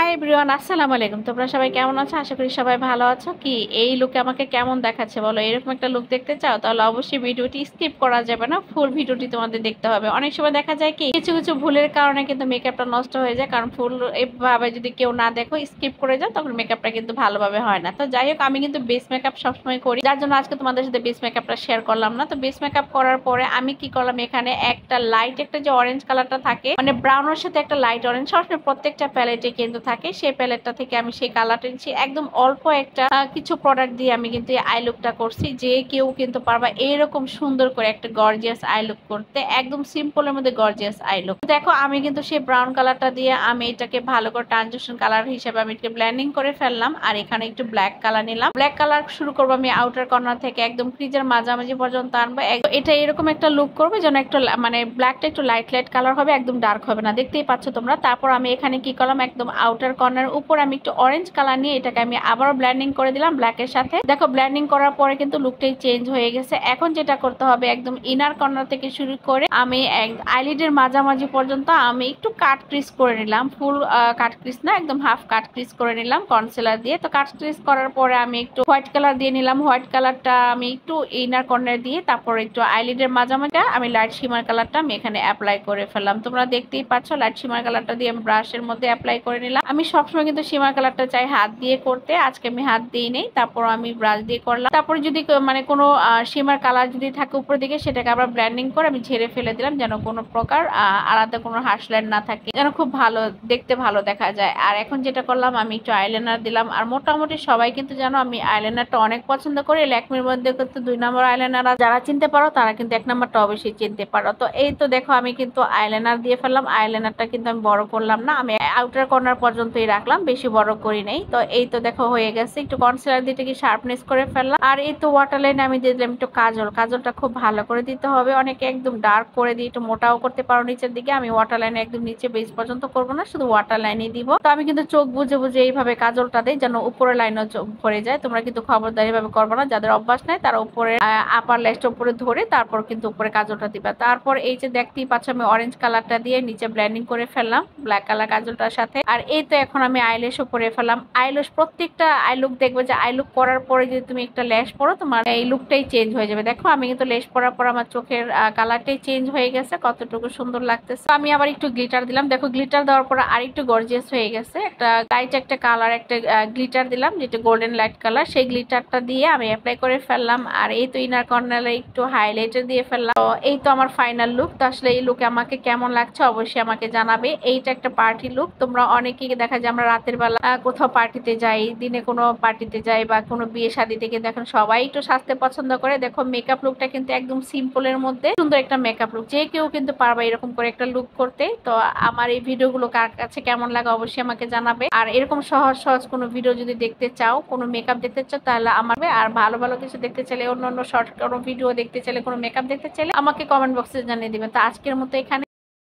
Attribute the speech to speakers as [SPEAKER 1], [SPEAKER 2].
[SPEAKER 1] Hi everyone, আসসালামু আলাইকুম। তোমরা সবাই কেমন আছো? আশা করি সবাই ভালো আছো। কি এই লুকে আমাকে কেমন দেখাচ্ছে বলো? এরকম একটা লুক দেখতে চাও? তাহলে অবশ্যই ভিডিওটি স্কিপ করা যাবে না, ফুল ভিডিওটি তোমাদের দেখতে হবে। অনেক সময় দেখা যায় কি কিছু কিছু ভুলের কারণে কিন্তু মেকআপটা নষ্ট হয়ে যায়, কারণ ফুল এভাবে যদি কেউ না দেখো, স্কিপ করে যাও, তখন মেকআপটা কিন্তু ভালোভাবে হয় না। তো যাই হোক, আমি কিন্তু বেস মেকআপ সবসময় করি, যার জন্য আজকে তোমাদের সাথে বেস মেকআপটা শেয়ার করলাম না। তো বেস মেকআপ করার পরে আমি কি করলাম, এখানে একটা লাইট, একটা যে অরেঞ্জ কালারটা থাকে, মানে ব্রাউনের সাথে একটা লাইট অরেঞ্জ, সবসময় প্রত্যেকটা প্যালেটে কিন্তু থাকে, সেই প্যালেটটা থেকে আমি সেই কালারটা নিচ্ছি। একদম অল্প একটা কিছু প্রোডাক্ট দিয়ে আমি কিন্তু এই আই লুকটা করছি। যে কেউ কিন্তু পারবা এইরকম সুন্দর করে একটা গর্জিয়াস আই লুক করতে, একদম সিম্পলের মধ্যে গর্জিয়াস আই লুক। দেখো আমি কিন্তু সেই ব্রাউন কালারটা দিয়ে আমি এটাকে ভালো করে ট্রানজিশন কালার হিসেবে আমি এটাকে ব্লেন্ডিং করে ফেললাম। আর এখানে একটু ব্ল্যাক কালার নিলাম। ব্ল্যাক কালার শুরু করবো আমি আউটার কর্নার থেকে, একদম ক্রিজের মাঝামাঝি পর্যন্ত আনবো। এটা এরকম একটা লুক করবে যেন একটু মানে ব্ল্যাকটা একটু লাইট লাইট কালার হবে, একদম ডার্ক হবে না, দেখতেই পাচ্ছ তোমরা। তারপর আমি এখানে কি করলাম, একদম আউটার কর্নার উপর আমি একটু অরেঞ্জ কালার নিয়ে এটাকে আমি আবারও ব্লেন্ডিং করে দিলাম ব্ল্যাকের সাথে। দেখো ব্লেন্ডিং করার পরে কিন্তু লুকটাই চেঞ্জ হয়ে গেছে। এখন যেটা করতে হবে, একদম ইনার কর্নার থেকে শুরু করে আমি আইলিডের মাঝামাঝি পর্যন্ত আমি একটু কাট ক্রিজ করে নিলাম। ফুল কাট ক্রিজ না, একদম হাফ কাট ক্রিজ করে নিলাম কনসিলার দিয়ে। তো কাট ক্রিজ করার পরে আমি একটু হোয়াইট কালার দিয়ে নিলাম। হোয়াইট কালারটা আমি একটু ইনার কর্নার দিয়ে, তারপর একটু আইলিডের মাঝামাঝি আমি লাইট শিমার কালারটা আমি এখানে অ্যাপ্লাই করে ফেললাম। তোমরা দেখতেই পাচ্ছ লাইট শিমার কালারটা দিয়ে আমি ব্রাশের মধ্যে অ্যাপ্লাই করে নিলাম। আমি সবসময় কিন্তু শিমার কালারটা চাই হাত দিয়ে করতে, আজকে আমি হাত দিয়ে নেই, তারপর আমি ব্রাশ দিয়ে করলাম। তারপরে যদি মানে কোনো শিমার কালার যদি থাকে উপর দিকে, সেটাকে আবার ব্লেন্ডিং করে আমি ঝেড়ে ফেলে দিলাম, যেন কোনো প্রকার আলাদা কোনো হার্শলাইন না থাকে, যেন খুব ভালো দেখতে ভালো দেখা যায়। আর এখন যেটা করলাম, আমি একটু আইলাইনার দিলাম। আর মোটামুটি সবাই কিন্তু জানো আমি আইলাইনারটা অনেক পছন্দ করি। ল্যাকমির মধ্যে কিন্তু 2 নম্বর আইলাইনার, যারা চিনতে পারো তারা কিন্তু 1 নম্বরটা অবশ্যই চিনতে পারো। তো এই তো দেখো আমি কিন্তু আইলাইনার দিয়ে ফেললাম। আইলাইনারটা কিন্তু আমি বড় করলাম না, আমি আউটার কর্নার পর্যন্তই রাখলাম, বেশি বড় করি নাই। তো এই তো দেখো হয়ে গেছে। একটু কনসিলার দিয়ে কি শার্পনেস করে ফেললাম। আর এই তো ওয়াটার লাইনে আমি দিয়ে দিলাম একটু কাজল। কাজলটা খুব ভালো করে দিতে হবে, অনেকে একদম ডার্ক করে দিয়ে একটু মোটাও করতে পারো নিচের দিকে। আমি ওয়াটার লাইনে একদম নিচে বেস পর্যন্ত করবো না, শুধু ওয়াটার লাইনে দিব। তো আমি কিন্তু চোখ বুঝে বুঝে এইভাবে কাজলটা দিই, যেন উপরের লাইনও চোখ ভরে যায়। তোমরা কিন্তু খবরদারি ভাবে করবো না, যাদের অভ্যাস নাই তারা উপরে আপার ল্যাশটা উপরে ধরে তারপর কিন্তু উপরে কাজলটা দিবা। তারপর এই যে দেখতেই পাচ্ছ আমি অরেঞ্জ কালারটা দিয়ে নিচে ব্লেন্ডিং করে ফেললাম ব্ল্যাক কালার কাজলটার সাথে। আর এই তো এখন আমি আইল্যাশও পরে ফেললাম। আইল্যাশ প্রত্যেকটা আই লুক দেখবে যে আই লুক করার পরে যদি তুমি একটা ল্যাশ পরো, তোমার এই লুকটাই চেঞ্জ হয়ে যাবে। দেখো আমি কিন্তু ল্যাশ পরার পর আমার চোখের কালারটাই চেঞ্জ হয়ে গেছে, কতটুকু সুন্দর লাগতেছে। আমি আবার একটু গ্লিটার দিলাম। দেখো গ্লিটার দেওয়ার পর আর একটু গর্জিয়াস হয়ে গেছে। একটা লাইট একটা কালার একটা গ্লিটার দিলাম, যেটা গোল্ডেন লাইট কালার, সেই গ্লিটারটা দিয়ে আমি অ্যাপ্লাই করে ফেললাম। আর এই তো ইনার কর্নারে একটু হাইলাইটার দিয়ে ফেললাম। তো এই তো আমার ফাইনাল লুক। তো আসলে এই লুকে আমাকে কেমন লাগছে অবশ্যই আমাকে জানাবে। এইটা একটা পার্টি লুক। তোমরা অনেকেই দেখা যায় আমরা রাতের বেলা কোথাও পার্টিতে যাই, দিনে কোনো পার্টিতে যাই বা কোনো বিয়ে শাদিতে, কিন্তু এখন সবাই একটু সাজতে পছন্দ করে। দেখো মেকআপ লুকটা কিন্তু একদম সিম্পলের মধ্যে সুন্দর একটা মেকআপ লুক, যে কেউ কিন্তু পারবে এরকম করে একটা লুক করতে। তো আমার এই ভিডিওগুলো কার কাছে কেমন লাগে অবশ্যই আমাকে জানাবে। আর এরকম সহজ সহজ কোনো ভিডিও যদি দেখতে চাও, কোনো মেকআপ দেখতে চাও, তাহলে আমার আর ভালো ভালো কিছু দেখতে চাইলে, অন্য অন্য শর্ট কোনো ভিডিও দেখতে চাইলে, কোনো মেকআপ দেখতে চাইলে আমাকে কমেন্ট বক্সে জানিয়ে দিবেন। তো আজকের মতো এখানে।